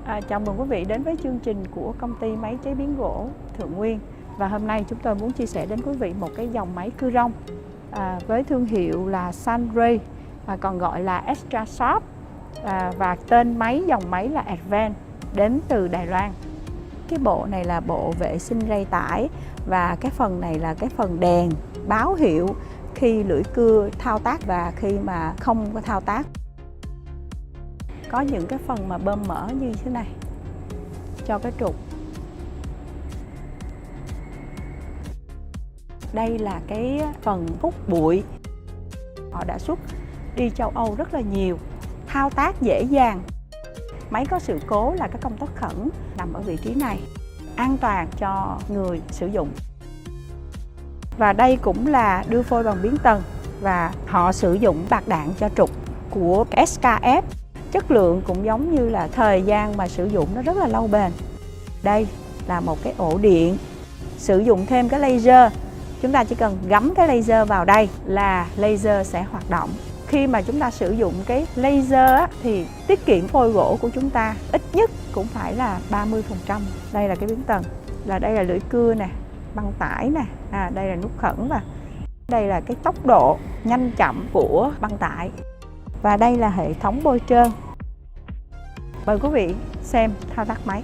Chào mừng quý vị đến với chương trình của công ty máy chế biến gỗ Thượng Nguyên. Và hôm nay chúng tôi muốn chia sẻ đến quý vị một cái dòng máy cưa rông với thương hiệu là Sunray, còn gọi là Extra Sharp, và tên dòng máy là Advance, đến từ Đài Loan. Cái bộ này là bộ vệ sinh rây tải, và cái phần này là cái phần đèn báo hiệu khi lưỡi cưa thao tác và khi mà không có thao tác. Có những cái phần mà bơm mỡ như thế này cho cái trục. Đây là cái phần hút bụi. Họ đã xuất đi châu Âu rất là nhiều, thao tác dễ dàng. Máy có sự cố là cái công tắc khẩn nằm ở vị trí này, an toàn cho người sử dụng. Và đây cũng là đưa phôi bằng biến tần, và họ sử dụng bạc đạn cho trục của SKF. Chất lượng cũng giống như là thời gian mà sử dụng nó rất là lâu bền. Đây là một cái ổ điện, sử dụng thêm cái laser. Chúng ta chỉ cần gắm cái laser vào đây là laser sẽ hoạt động. Khi mà chúng ta sử dụng cái laser thì tiết kiệm phôi gỗ của chúng ta ít nhất cũng phải là 30%. Đây là cái biến tần, đây là lưỡi cưa nè, băng tải nè, đây là nút khẩn, và đây là cái tốc độ nhanh chậm của băng tải. Và đây là hệ thống bôi trơn. Mời quý vị xem thao tác máy.